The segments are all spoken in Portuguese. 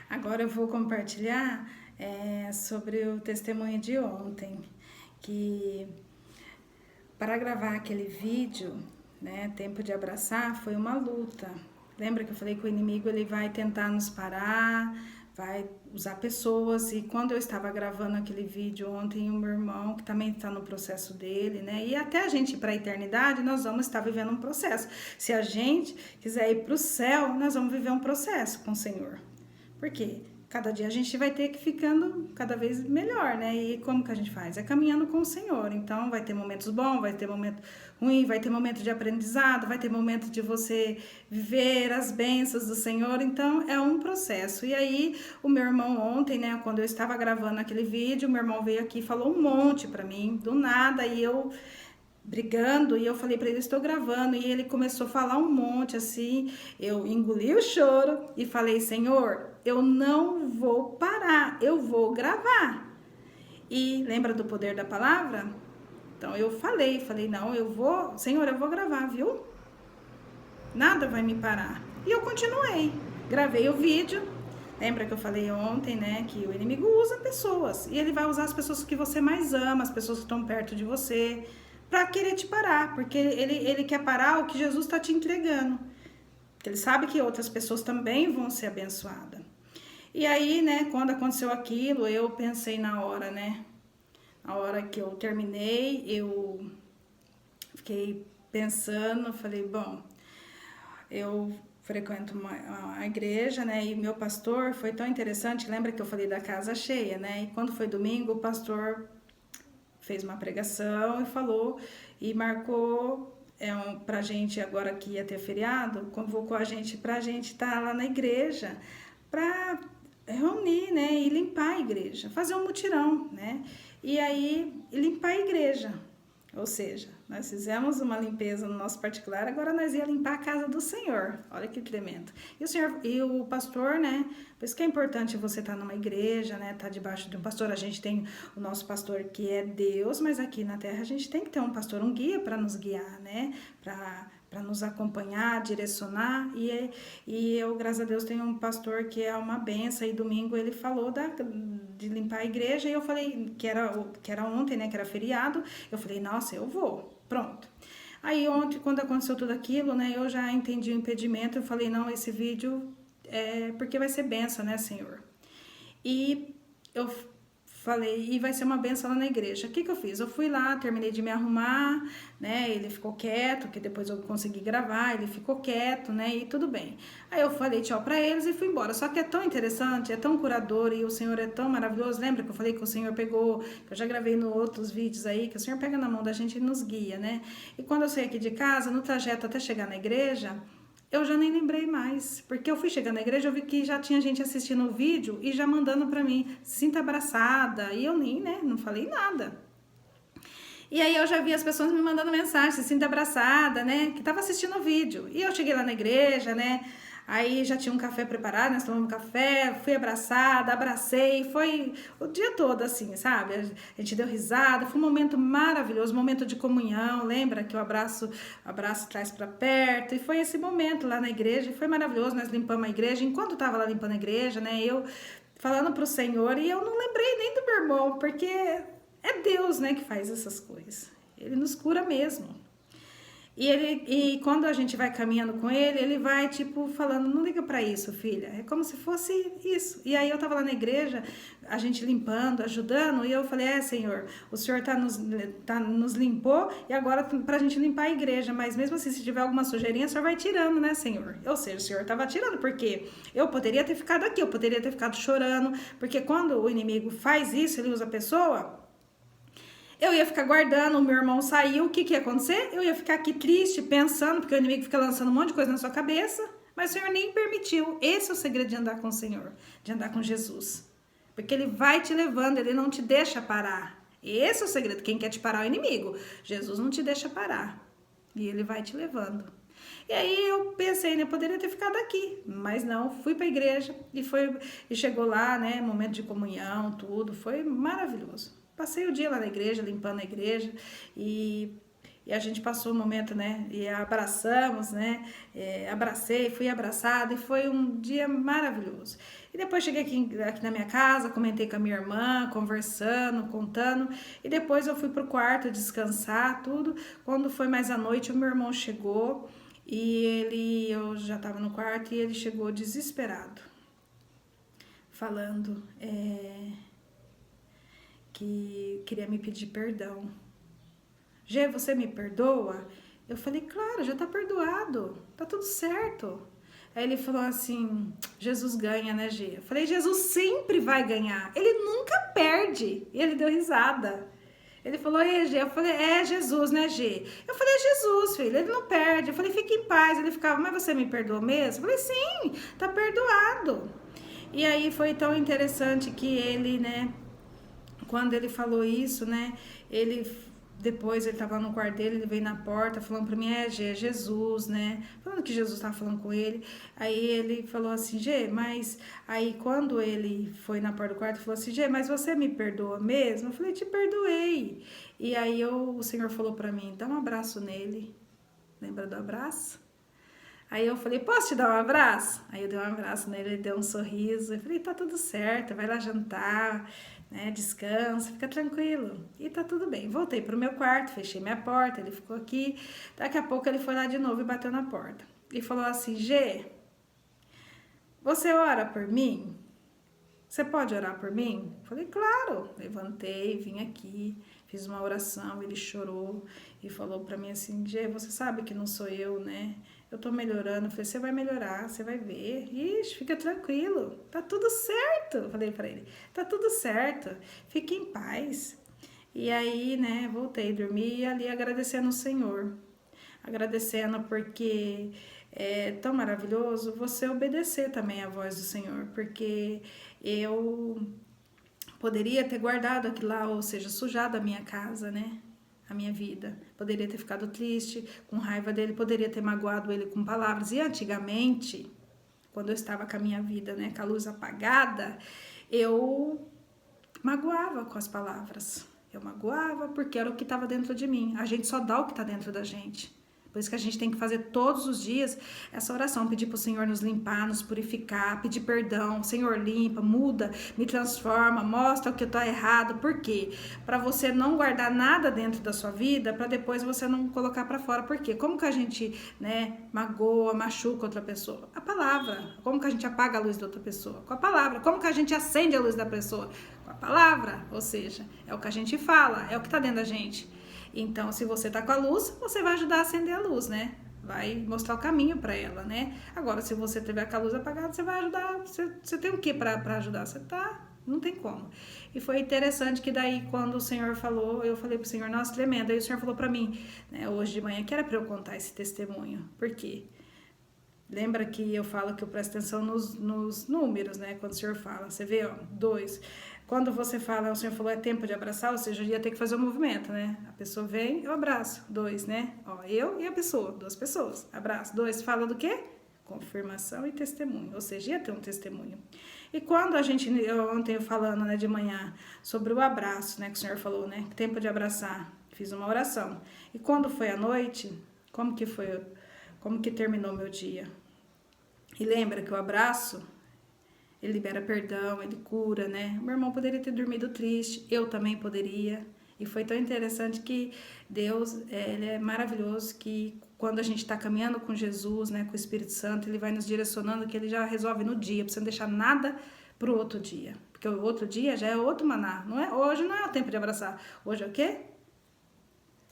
Agora eu vou compartilhar sobre o testemunho de ontem, que para gravar aquele vídeo, né, Tempo de Abraçar, foi uma luta. Lembra que eu falei que o inimigo ele vai tentar nos parar, vai usar pessoas, e quando eu estava gravando aquele vídeo ontem, o meu irmão, que também está no processo dele, né, e até a gente ir para a eternidade, nós vamos estar vivendo um processo. Se a gente quiser ir para o céu, nós vamos viver um processo com o Senhor. Por quê? Cada dia a gente vai ter que ficando cada vez melhor, né? E como que a gente faz? É caminhando com o Senhor. Então, vai ter momentos bons, vai ter momento ruim, vai ter momento de aprendizado, vai ter momento de você viver as bênçãos do Senhor. Então, é um processo. E aí, o meu irmão ontem, né, quando eu estava gravando aquele vídeo, o meu irmão veio aqui e falou um monte pra mim, do nada, e eu brigando, e eu falei para ele, estou gravando, e ele começou a falar um monte assim, eu engoli o choro e falei, Senhor, eu não vou parar, eu vou gravar. E lembra do poder da palavra? Então eu falei, não, eu vou, Senhor, eu vou gravar, viu? Nada vai me parar. E eu continuei, gravei o vídeo. Lembra que eu falei ontem, né, que o inimigo usa pessoas, e ele vai usar as pessoas que você mais ama, as pessoas que estão perto de você, para querer te parar, porque ele quer parar o que Jesus está te entregando. Porque ele sabe que outras pessoas também vão ser abençoadas. E aí, né, quando aconteceu aquilo, eu pensei na hora, né, na hora que eu terminei, eu fiquei pensando, falei, bom, eu frequento uma igreja, né, e meu pastor foi tão interessante, lembra que eu falei da casa cheia, né, e quando foi domingo, o pastor fez uma pregação e falou, e marcou pra gente, agora que ia ter feriado, convocou a gente pra gente estar lá na igreja, pra reunir, né, e limpar a igreja, fazer um mutirão, né, e aí limpar a igreja. Ou seja, nós fizemos uma limpeza no nosso particular, agora nós ia limpar a casa do Senhor. Olha que tremendo. E o Senhor e o pastor, né? Por isso que é importante você estar numa igreja, né? Estar debaixo de um pastor. A gente tem o nosso pastor que é Deus, mas aqui na terra a gente tem que ter um pastor, um guia para nos guiar, né? Para nos acompanhar, direcionar, e eu, graças a Deus, tenho um pastor que é uma benção, e domingo ele falou de limpar a igreja, e eu falei, que era ontem, né, que era feriado, eu falei, nossa, eu vou, pronto. Aí ontem, quando aconteceu tudo aquilo, né, eu já entendi o impedimento, eu falei, não, esse vídeo é porque vai ser benção, né, Senhor? E eu falei, e vai ser uma benção lá na igreja. O que eu fiz? Eu fui lá, terminei de me arrumar, né? Ele ficou quieto, que depois eu consegui gravar, ele ficou quieto, né? E tudo bem. Aí eu falei tchau pra eles e fui embora. Só que é tão interessante, é tão curador, e o Senhor é tão maravilhoso. Lembra que eu falei que o Senhor pegou, que eu já gravei no outros vídeos aí, que o Senhor pega na mão da gente e nos guia, né? E quando eu saí aqui de casa, no trajeto até chegar na igreja, eu já nem lembrei mais, porque eu fui chegar na igreja, eu vi que já tinha gente assistindo o vídeo e já mandando pra mim, sinta abraçada, e eu nem, né, não falei nada. E aí eu já vi as pessoas me mandando mensagem, se sinta abraçada, né, que tava assistindo o vídeo. E eu cheguei lá na igreja, né, aí já tinha um café preparado, nós tomamos café, fui abraçada, abracei, foi o dia todo assim, sabe? A gente deu risada, foi um momento maravilhoso, um momento de comunhão, lembra que o abraço traz para perto, e foi esse momento lá na igreja, e foi maravilhoso, nós limpamos a igreja, enquanto tava lá limpando a igreja, né, eu falando pro Senhor, e eu não lembrei nem do meu irmão, porque é Deus, né, que faz essas coisas, Ele nos cura mesmo. E quando a gente vai caminhando com ele vai, tipo, falando, não liga pra isso, filha. É como se fosse isso. E aí eu tava lá na igreja, a gente limpando, ajudando, e eu falei, Senhor, o Senhor nos limpou, e agora pra gente limpar a igreja. Mas mesmo assim, se tiver alguma sujeirinha, o Senhor vai tirando, né, Senhor? Ou seja, o Senhor tava tirando, porque eu poderia ter ficado aqui, eu poderia ter ficado chorando, porque quando o inimigo faz isso, ele usa a pessoa, eu ia ficar guardando, o meu irmão saiu, o que ia acontecer? Eu ia ficar aqui triste, pensando, porque o inimigo fica lançando um monte de coisa na sua cabeça, mas o Senhor nem permitiu. Esse é o segredo de andar com o Senhor, de andar com Jesus. Porque Ele vai te levando, Ele não te deixa parar. Esse é o segredo, quem quer te parar é o inimigo. Jesus não te deixa parar, e Ele vai te levando. E aí eu pensei, né, poderia ter ficado aqui, mas não, fui para a igreja, e chegou lá, né, momento de comunhão, tudo, foi maravilhoso. Passei o dia lá na igreja, limpando a igreja, e e a gente passou um momento, né, e abraçamos, né, abracei, fui abraçada, e foi um dia maravilhoso. E depois cheguei aqui na minha casa, comentei com a minha irmã, conversando, contando, e depois eu fui pro quarto descansar, tudo. Quando foi mais à noite, o meu irmão chegou, e eu já estava no quarto, e ele chegou desesperado, falando que queria me pedir perdão. Gê, você me perdoa? Eu falei, claro, já tá perdoado, tá tudo certo. Aí ele falou assim, Jesus ganha, né, Gê? Eu falei, Jesus sempre vai ganhar, ele nunca perde. E ele deu risada. Ele falou, e Gê? Eu falei, é Jesus, né, Gê? Eu falei, é Jesus, filho, ele não perde. Eu falei, fique em paz. Ele ficava, mas você me perdoou mesmo? Eu falei, sim, tá perdoado. E aí foi tão interessante que ele, né, quando ele falou isso, né, depois ele estava no quarto dele, ele veio na porta falando para mim, é Jesus, né, falando que Jesus estava falando com ele. Aí ele falou assim, Gê, mas aí quando ele foi na porta do quarto, ele falou assim, Gê, mas você me perdoa mesmo? Eu falei, te perdoei. E aí o Senhor falou para mim, dá um abraço nele. Lembra do abraço? Aí eu falei, posso te dar um abraço? Aí eu dei um abraço nele, ele deu um sorriso. Eu falei, tá tudo certo, vai lá jantar, né? Descansa, fica tranquilo. E tá tudo bem. Voltei pro meu quarto, fechei minha porta, ele ficou aqui. Daqui a pouco ele foi lá de novo e bateu na porta. E falou assim, Gê, você ora por mim? Você pode orar por mim? Falei, claro. Levantei, vim aqui, fiz uma oração, ele chorou e falou pra mim assim, Gê, você sabe que não sou eu, né? Eu tô melhorando. Eu falei, você vai melhorar, você vai ver. Ixi, fica tranquilo, tá tudo certo. Eu falei pra ele, tá tudo certo, fique em paz. E aí, né, voltei a dormir e ali agradecendo o Senhor. Agradecendo porque é tão maravilhoso você obedecer também à voz do Senhor, porque eu poderia ter guardado aquilo lá, ou seja, sujado a minha casa, né? A minha vida. Poderia ter ficado triste, com raiva dele, poderia ter magoado ele com palavras. E antigamente, quando eu estava com a minha vida, né, com a luz apagada, eu magoava com as palavras. Eu magoava porque era o que estava dentro de mim. A gente só dá o que está dentro da gente. Por isso que a gente tem que fazer todos os dias essa oração, pedir para o Senhor nos limpar, nos purificar, pedir perdão. Senhor, limpa, muda, me transforma, mostra o que está errado. Por quê? Para você não guardar nada dentro da sua vida, para depois você não colocar para fora. Por quê? Como que a gente, né, magoa, machuca outra pessoa? A palavra. Como que a gente apaga a luz da outra pessoa? Com a palavra. Como que a gente acende a luz da pessoa? Com a palavra. Ou seja, é o que a gente fala, é o que está dentro da gente. Então, se você tá com a luz, você vai ajudar a acender a luz, né? Vai mostrar o caminho para ela, né? Agora, se você tiver com a luz apagada, você vai ajudar. Você tem o que para ajudar? Você tá. Não tem como. E foi interessante que daí, quando o Senhor falou, eu falei pro Senhor, nossa, tremendo. Aí o Senhor falou para mim, né, hoje de manhã, que era para eu contar esse testemunho. Por quê? Lembra que eu falo que eu presto atenção nos números, né? Quando o Senhor fala, você vê, ó, 2. Quando você fala, o Senhor falou, é tempo de abraçar, ou seja, eu ia ter que fazer o movimento, né? A pessoa vem, eu abraço. 2, né? Ó, eu e a pessoa, 2 pessoas. Abraço. 2, fala do quê? Confirmação e testemunho, ou seja, ia ter um testemunho. E quando a gente, ontem eu falando, né, de manhã, sobre o abraço, né, que o Senhor falou, né? Tempo de abraçar. Fiz uma oração. E quando foi à noite, como que terminou meu dia? E lembra que o abraço, ele libera perdão, ele cura, né? O meu irmão poderia ter dormido triste, eu também poderia. E foi tão interessante que Deus, ele é maravilhoso, que quando a gente está caminhando com Jesus, né, com o Espírito Santo, ele vai nos direcionando, que ele já resolve no dia, para você não deixar nada para o outro dia. Porque o outro dia já é outro maná. Não é, hoje não é o tempo de abraçar. Hoje é o quê?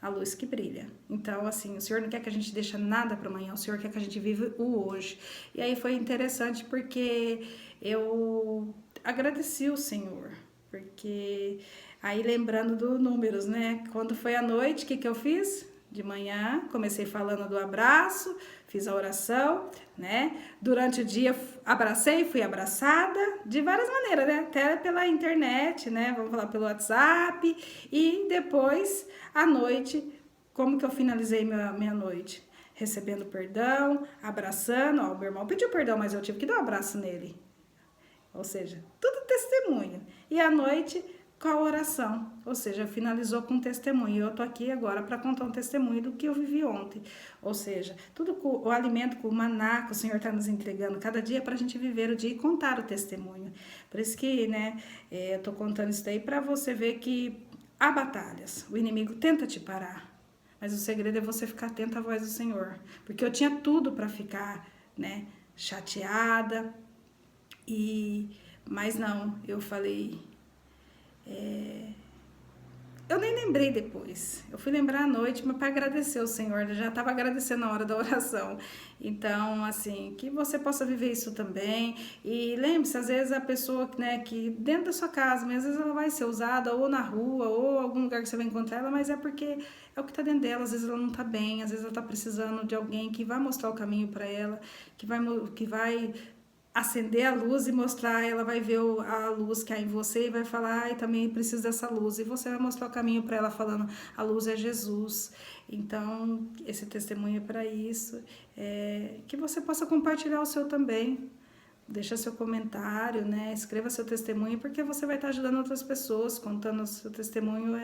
A luz que brilha. Então, assim, o Senhor não quer que a gente deixe nada para amanhã, o Senhor quer que a gente viva o hoje. E aí foi interessante porque eu agradeci o Senhor, porque aí lembrando dos números, né? Quando foi à noite, o que eu fiz? De manhã, comecei falando do abraço, fiz a oração, né? Durante o dia, abracei, fui abraçada de várias maneiras, né? Até pela internet, né? Vamos falar pelo WhatsApp. E depois, à noite, como que eu finalizei minha noite? Recebendo perdão, abraçando. Ó, o meu irmão pediu perdão, mas eu tive que dar um abraço nele. Ou seja, tudo testemunho. E à noite, com a oração, ou seja, finalizou com um testemunho. Eu tô aqui agora para contar um testemunho do que eu vivi ontem, ou seja, tudo com o alimento, com o maná que o Senhor está nos entregando cada dia para a gente viver o dia e contar o testemunho. Por isso que, né, eu tô contando isso daí para você ver que há batalhas, o inimigo tenta te parar, mas o segredo é você ficar atento à voz do Senhor, porque eu tinha tudo para ficar, né, chateada, mas não, eu falei. Eu nem lembrei depois. Eu fui lembrar à noite, mas para agradecer o Senhor. Eu já estava agradecendo na hora da oração. Então, assim, que você possa viver isso também. E lembre-se, às vezes a pessoa, né, que dentro da sua casa, mas às vezes ela vai ser usada ou na rua ou algum lugar que você vai encontrar ela, mas é porque é o que está dentro dela. Às vezes ela não está bem, às vezes ela está precisando de alguém que vai mostrar o caminho para ela, que vai acender a luz e mostrar, ela vai ver a luz que há em você e vai falar, ai, também preciso dessa luz. E você vai mostrar o caminho para ela falando, a luz é Jesus. Então, esse testemunho é para isso. Que você possa compartilhar o seu também. Deixa seu comentário, né? Escreva seu testemunho, porque você vai estar ajudando outras pessoas, contando o seu testemunho.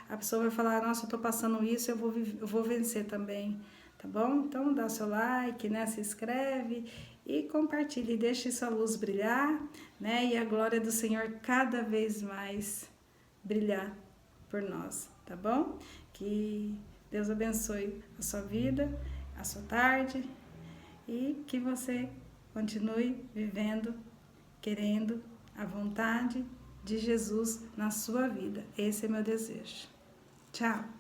A pessoa vai falar, nossa, eu tô passando isso, eu vou vencer também. Tá bom? Então dá o seu like, né? Se inscreve e compartilhe, deixe sua luz brilhar, né? E a glória do Senhor cada vez mais brilhar por nós, tá bom? Que Deus abençoe a sua vida, a sua tarde e que você continue vivendo, querendo a vontade de Jesus na sua vida. Esse é meu desejo. Tchau!